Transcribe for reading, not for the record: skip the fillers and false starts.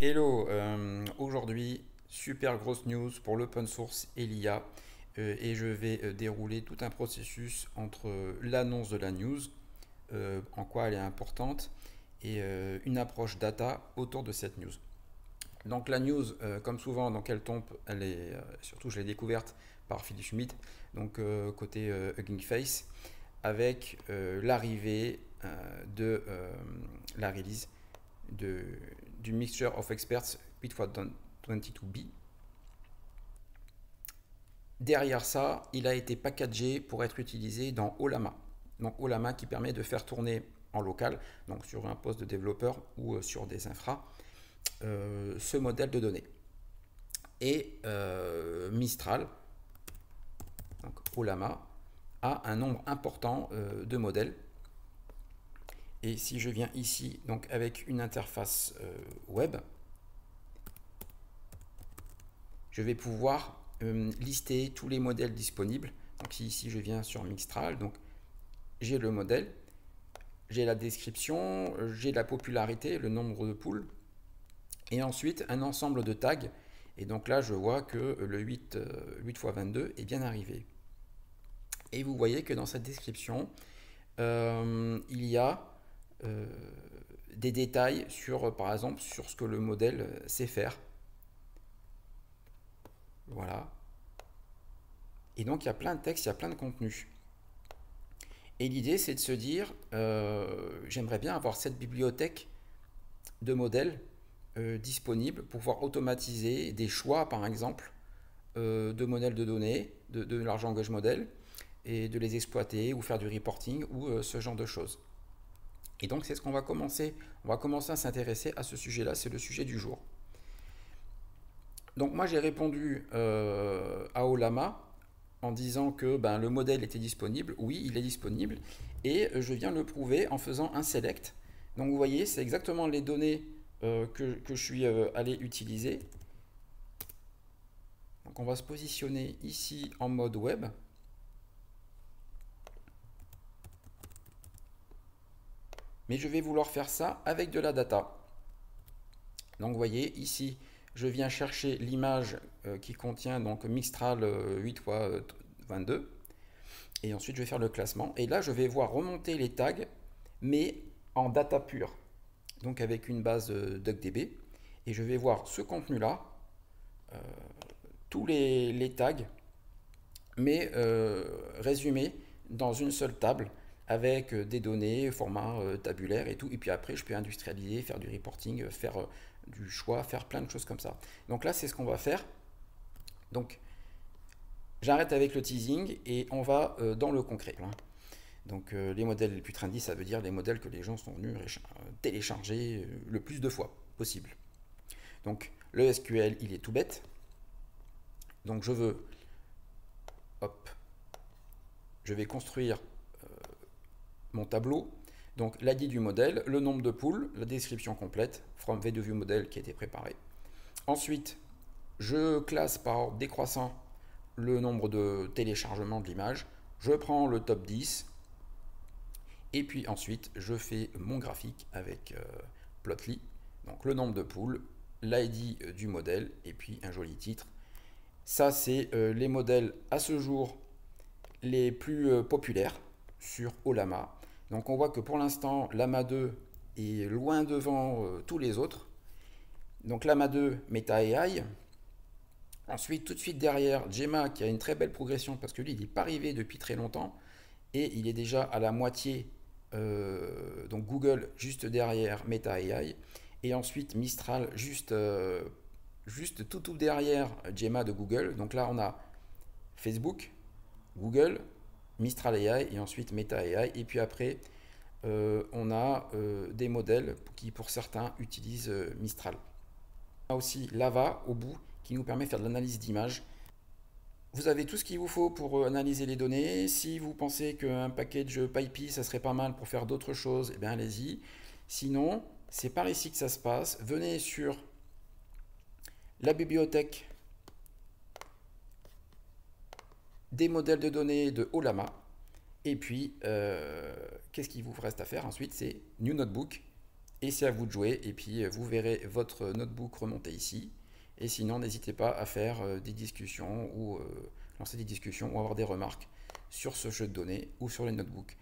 Hello, aujourd'hui, super grosse news pour l'open source et l'IA, et je vais dérouler tout un processus entre l'annonce de la news, en quoi elle est importante, et une approche data autour de cette news. Donc la news, comme souvent, donc elle tombe, elle est, surtout je l'ai découverte par Philippe Schmidt, donc côté Hugging Face, avec l'arrivée de la release de, du Mixture of Experts 8x22B. Derrière ça, il a été packagé pour être utilisé dans Olama. Donc Olama qui permet de faire tourner en local, donc sur un poste de développeur ou sur des infras, ce modèle de données. Et Mistral, donc Olama, a un nombre important de modèles. Et si je viens ici, donc avec une interface web, je vais pouvoir lister tous les modèles disponibles. Donc ici, je viens sur Mixtral, donc j'ai le modèle, j'ai la description, j'ai la popularité, le nombre de poules, et ensuite un ensemble de tags. Et donc là, je vois que le 8 x 22 est bien arrivé. Et vous voyez que dans cette description, il y a des détails sur, par exemple, sur ce que le modèle sait faire. Voilà. Et donc, il y a plein de textes, il y a plein de contenus. Et l'idée, c'est de se dire, j'aimerais bien avoir cette bibliothèque de modèles disponible pour pouvoir automatiser des choix, par exemple, de modèles de données, de large language model, et de les exploiter ou faire du reporting ou ce genre de choses. Et donc, c'est ce qu'on va commencer. On va commencer à s'intéresser à ce sujet-là, c'est le sujet du jour. Donc, moi, j'ai répondu à Olama en disant que ben, le modèle était disponible. Oui, il est disponible. Et je viens le prouver en faisant un select. Donc vous voyez, c'est exactement les données que je suis allé utiliser. Donc on va se positionner ici en mode web. Mais je vais vouloir faire ça avec de la data. Donc vous voyez, ici, je viens chercher l'image qui contient donc Mixtral 8x22. Et ensuite, je vais faire le classement. Et là, je vais voir remonter les tags, mais en data pure. Donc avec une base DuckDB. Et je vais voir ce contenu-là, tous les tags, mais résumés dans une seule table avec des données, format tabulaire et tout. Et puis après, je peux industrialiser, faire du reporting, faire du choix, faire plein de choses comme ça. Donc là, c'est ce qu'on va faire. Donc, j'arrête avec le teasing et on va dans le concret. Donc les modèles les plus trendy, ça veut dire les modèles que les gens sont venus télécharger le plus de fois possible. Donc le SQL, il est tout bête. Donc je veux, hop, je vais construire mon tableau. Donc l'ID du modèle, le nombre de poules, la description complète, from v2viewModel qui a été préparé. Ensuite, je classe par ordre décroissant le nombre de téléchargements de l'image. Je prends le top 10. Et puis ensuite, je fais mon graphique avec Plotly. Donc le nombre de poules, l'ID du modèle et puis un joli titre. Ça, c'est les modèles à ce jour les plus populaires sur Olama. Donc on voit que pour l'instant, Lama 2 est loin devant tous les autres. Donc Lama 2, Meta AI. Ensuite, tout de suite derrière, Gemma qui a une très belle progression parce que lui, il n'est pas arrivé depuis très longtemps et il est déjà à la moitié. Donc Google juste derrière Meta AI et ensuite Mistral juste tout derrière Gemma de Google. Donc là on a Facebook, Google, Mistral AI et ensuite Meta AI et puis après on a des modèles qui pour certains utilisent Mistral. On a aussi Lava au bout qui nous permet de faire de l'analyse d'image. Vous avez tout ce qu'il vous faut pour analyser les données. Si vous pensez qu'un package PyPy, ça serait pas mal pour faire d'autres choses, eh bien allez-y. Sinon, c'est par ici que ça se passe. Venez sur la bibliothèque des modèles de données de Olama. Et puis, qu'est-ce qu'il vous reste à faire ensuite? C'est New Notebook. et c'est à vous de jouer. Et puis vous verrez votre notebook remonter ici. Et sinon, n'hésitez pas à faire des discussions ou lancer des discussions ou avoir des remarques sur ce jeu de données ou sur les notebooks.